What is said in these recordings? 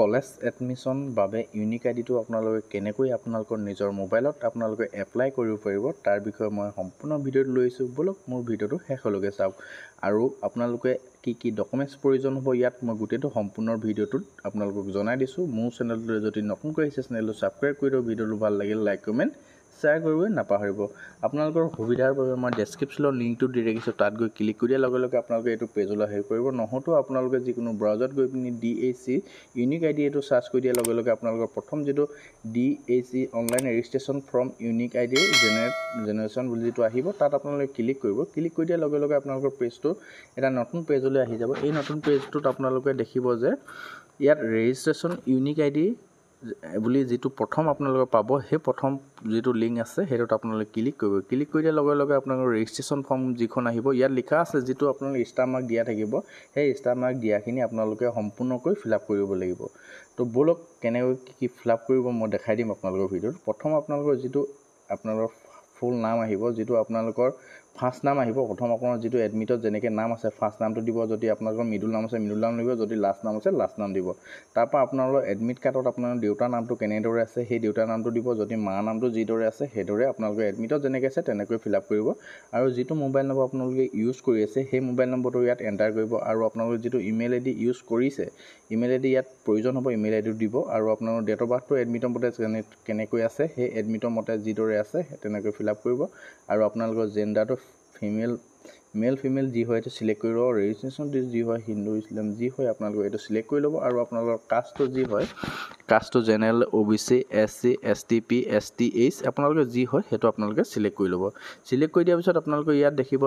College admission বাবে unique আইডিটো আপোনালোকে কেনেকৈ আপোনালোকৰ নিজৰ মোবাইলত আপোনালোকে এপ্লাই কৰিব পাৰিব তাৰ বিষয়ে মই সম্পূৰ্ণ ভিডিঅ'টো লৈছোঁ। বলক মোৰ ভিডিঅ'টো শেষলৈকে চাওক আৰু আপোনালোকে কি ডকুমেণ্টছ প্ৰয়োজন হ'ব ইয়াত মই গোটেইটো সম্পূৰ্ণ ভিডিঅ'টোত আপোনালোকক জনাই দিছোঁ। মোৰ চেনেলটো যদি নতুনকৈ আহিছে চেনেলটো ছাবস্ক্ৰাইব কৰি দিয়ক। ভিডিঅ'টো ভাল লাগিলে লাইক কমেণ্ট শ্বেয়াৰ কৰিবলৈ নাপাহৰিব। আপোনালোকৰ সুবিধাৰ বাবে মই ডেছক্ৰিপশ্যনৰ লিংকটো দি ৰাখিছোঁ, তাত গৈ ক্লিক কৰি দিয়াৰ লগে লগে আপোনালোকে এইটো পেজলৈ আহি পৰিব। নহতো আপোনালোকে যিকোনো ব্ৰাউজাৰত গৈ পিনি DAC ইউনিক আইডি এইটো চাৰ্চ কৰি দিয়াৰ লগে লগে আপোনালোকৰ প্ৰথম যিটো DAC online registration from unique ID generation বুলি যিটো আহিব তাত আপোনালোকে ক্লিক কৰিব। ক্লিক কৰি দিয়াৰ লগে লগে আপোনালোকৰ পেজটো এটা নতুন পেজলৈ আহি যাব। এই নতুন পেজটোত আপোনালোকে দেখিব যে ইয়াত ৰেজিষ্ট্ৰেশ্যন ইউনিক আইডি বুলি যিটো প্ৰথম আপোনালোকে পাব, সেই প্ৰথম যিটো লিংক আছে সেইটোত আপোনালোকে ক্লিক কৰিব। ক্লিক কৰি দিয়াৰ লগে লগে আপোনালোকৰ ৰেজিষ্ট্ৰেশ্যন ফৰ্ম যিখন আহিব ইয়াত লিখা আছে যিটো আপোনালোকে ষ্টাৰ মাৰ্ক দিয়া থাকিব, সেই ষ্টাৰ মাৰ্ক দিয়াখিনি আপোনালোকে সম্পূৰ্ণকৈ ফিল আপ কৰিব লাগিব। তো বলক কেনেকৈ কি ফিল আপ কৰিব মই দেখাই দিম আপোনালোকৰ ভিডিঅ'ত। প্ৰথম আপোনালোকৰ যিটো আপোনালোকৰ ফুল নাম আহিব, যিটো আপোনালোকৰ ফাৰ্ষ্ট নাম আহিব। প্ৰথম আপোনাৰ যিটো এডমিটত যেনেকৈ নাম আছে ফাৰ্ষ্ট নামটো দিব, যদি আপোনালোকৰ মিডল নাম আছে মিডল নাম দিব, যদি লাষ্ট নাম আছে লাষ্ট নাম দিব। তাৰপৰা আপোনালোকৰ এডমিট কাৰ্ডত আপোনাৰ দেউতাৰ নামটো কেনেদৰে আছে সেই দেউতাৰ নামটো দিব, যদি মাৰ নামটো যিদৰে আছে সেইদৰে আপোনালোকে এডমিটত যেনেকৈ আছে তেনেকৈ ফিল আপ কৰিব। আৰু যিটো মোবাইল নম্বৰ আপোনালোকে ইউজ কৰি আছে সেই মোবাইল নম্বৰটো ইয়াত এণ্টাৰ কৰিব। আৰু আপোনালোকে যিটো ইমেইল আইডি ইউজ কৰিছে ইমেইল আইডি ইয়াত প্ৰয়োজন হ'ব, ইমেইল আইডিটো দিব। আৰু আপোনালোকৰ ডেট অফ বাৰ্থটো এডমিটৰ মতে কেনেকৈ আছে সেই এডমিটৰ মতে যিদৰে আছে তেনেকৈ ফিল আপ কৰিব। আৰু আপোনালোকৰ জেণ্ডাৰটো মেল ফিমেল যি হয় এইটো চিলেক্ট কৰি ল'ব। ৰেজিষ্ট্ৰেশ্যন যি হয় হিন্দু ইছলাম যি হয় আপোনালোকে এইটো চিলেক্ট কৰি ল'ব। আৰু আপোনালোকৰ কাষ্টটো যি হয় কাষ্টটো general OBC SC ST P STH আপোনালোকে যি হয় সেইটো আপোনালোকে চিলেক্ট কৰি ল'ব। চিলেক্ট কৰি দিয়াৰ পিছত আপোনালোকে ইয়াত দেখিব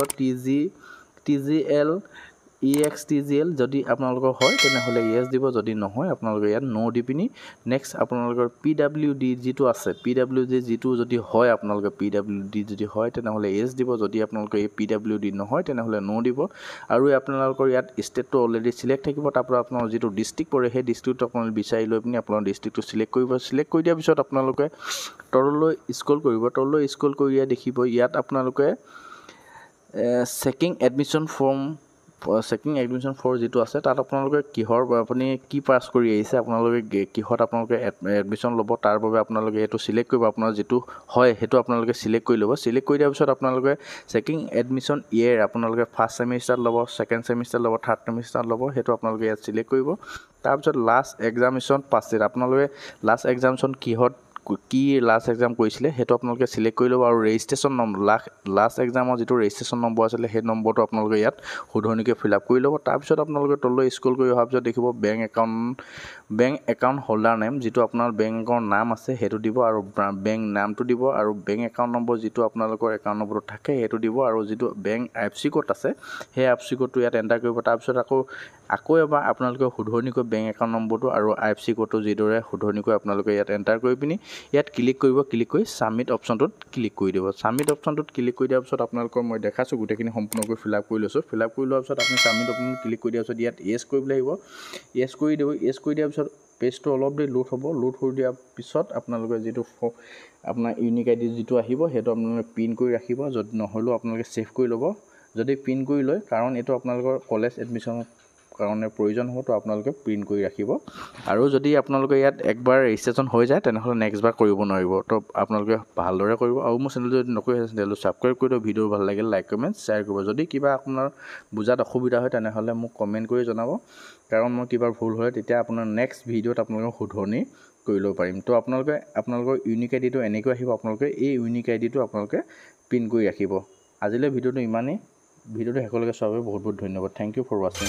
TGL EXTGL যদি আপোনালোকৰ হয় তেনেহ'লে ইয়েছ দিব, যদি নহয় আপোনালোকে ইয়াত ন' দি পিনি নেক্সট আপোনালোকৰ PWD যিটো আছে PWD যিটো যদি হয় আপোনালোকে PWD যদি হয় তেনেহ'লে ইয়েছ দিব, যদি আপোনালোকৰ এই PWD নহয় তেনেহ'লে ন' দিব। আৰু আপোনালোকৰ ইয়াত ষ্টেটটো অলৰেডি চিলেক্ট থাকিব। তাৰপৰা আপোনাৰ যিটো ডিষ্ট্ৰিক্ট পৰে সেই ডিষ্ট্ৰিক্টটো আপোনালোকে বিচাৰি লৈ পিনি আপোনাৰ ডিষ্ট্ৰিক্টটো চিলেক্ট কৰিব। চিলেক্ট কৰি দিয়াৰ পিছত আপোনালোকে তললৈ স্ক্ৰল কৰিব। তললৈ স্ক্ৰল কৰি দেখিব ইয়াত আপোনালোকে চেকিং এডমিশ্যন ফৰ যিটো আছে তাত আপোনালোকে কিহৰ আপুনি কি পাছ কৰি আহিছে, আপোনালোকে কিহত আপোনালোকে এডমিশ্যন ল'ব তাৰ বাবে আপোনালোকে এইটো চিলেক্ট কৰিব। আপোনাৰ যিটো হয় সেইটো আপোনালোকে চিলেক্ট কৰি ল'ব। চিলেক্ট কৰি দিয়াৰ পিছত আপোনালোকে চেকিং এডমিশ্যন ইয়েৰ আপোনালোকে ফাৰ্ষ্ট ছেমিষ্টাৰত ল'ব, ছেকেণ্ড ছেমিষ্টাৰত ল'ব, থাৰ্ড ছেমিষ্টাৰত ল'ব, সেইটো আপোনালোকে ইয়াত চিলেক্ট কৰিব। তাৰপিছত লাষ্ট এক্সামিনেশ্যন পাছ ডেট আপোনালোকে লাষ্ট এক্সামিনেশ্যন কি লাষ্ট এক্সাম কৰিছিলে সেইটো আপোনালোকে চিলেক্ট কৰি ল'ব। আৰু ৰেজিষ্ট্ৰেশ্যন নম্বৰ লাষ্ট এক্সামৰ যিটো ৰেজিষ্ট্ৰেশ্যন নম্বৰ আছিলে সেই নম্বৰটো আপোনালোকে ইয়াত শুধৰণিকৈ ফিল আপ কৰি ল'ব। তাৰপিছত আপোনালোকে তললৈ স্ক্ৰল কৰি অহাৰ পিছত দেখিব বেংক একাউণ্ট হোল্ডাৰ নেম, যিটো আপোনাৰ বেংকৰ নাম আছে সেইটো দিব, আৰু বেংক নামটো দিব, আৰু বেংক একাউণ্ট নম্বৰ যিটো আপোনালোকৰ একাউণ্ট নম্বৰটো থাকে সেইটো দিব, আৰু যিটো বেংক IFSC কোড আছে সেই IFSC কোডটো ইয়াত এণ্টাৰ কৰিব। তাৰপিছত আকৌ এবাৰ আপোনালোকে শুধৰণিকৈ বেংক একাউণ্ট নম্বৰটো আৰু IFSC কোডটো যিদৰে শুধৰণিকৈ আপোনালোকে ইয়াত এণ্টাৰ কৰি পিনি ইয়াত ক্লিক কৰিব। ক্লিক কৰি ছাবমিট অপশ্যনটোত ক্লিক কৰি দিব। ছাবমিট অপশ্যনটোত ক্লিক কৰি দিয়াৰ পিছত আপোনালোকৰ মই দেখাইছোঁ গোটেইখিনি সম্পূৰ্ণকৈ ফিল আপ কৰি লৈছোঁ। ফিল আপ কৰি লোৱাৰ পিছত আপুনি ছাবমিট অপশ্যনত ক্লিক কৰি দিয়াৰ পিছত ইয়াত ইয়েছ কৰিবলৈ আহিব। ইয়েছ কৰি দিব। ইয়েছ কৰি দিয়াৰ পিছত পেজটো অলপ দেৰি লোড হ'ব। লোড হৈ দিয়াৰ পিছত আপোনালোকে যিটো আপোনাৰ ইউনিক আইডি যিটো আহিব সেইটো আপোনালোকে প্ৰিণ্ট কৰি ৰাখিব, যদি নহ'লেও আপোনালোকে ছেভ কৰি ল'ব। যদি প্ৰিণ্ট কৰি লয়, কাৰণ এইটো আপোনালোকৰ কলেজ এডমিশ্যনৰ কাৰণে প্ৰয়োজন হ'ব, তো আপোনালোকে প্ৰিণ্ট কৰি ৰাখিব। আৰু যদি আপোনালোকে ইয়াত একবাৰ ৰেজিষ্ট্ৰেশ্যন হৈ যায় তেনেহ'লে নেক্সটবাৰ কৰিব নোৱাৰিব, তো আপোনালোকে ভালদৰে কৰিব। আৰু মোৰ চেনেলটো যদি নকৰি আছে চেনেলটো ছাবস্ক্ৰাইব কৰি দিয়ক। ভিডিঅ' ভাল লাগিলে লাইক কমেণ্ট শ্বেয়াৰ কৰিব। যদি কিবা আপোনাৰ বুজাত অসুবিধা হয় তেনেহ'লে মোক কমেণ্ট কৰি জনাব, কাৰণ মই কিবা ভুল হয় তেতিয়া আপোনাৰ নেক্সট ভিডিঅ'ত আপোনালোকক শুধৰণি কৰি ল'ব পাৰিম। তো আপোনালোকৰ ইউনিক আইডিটো এনেকৈ আহিব। আপোনালোকে এই ইউনিক আইডিটো আপোনালোকে প্ৰিণ্ট কৰি ৰাখিব। আজিলৈ ভিডিঅ'টো ইমানেই। ভিডিঅ'টো শেষলৈকে চোৱাৰ বাবে বহুত বহুত ধন্যবাদ। থেংক ইউ ফৰ ৱাচিং।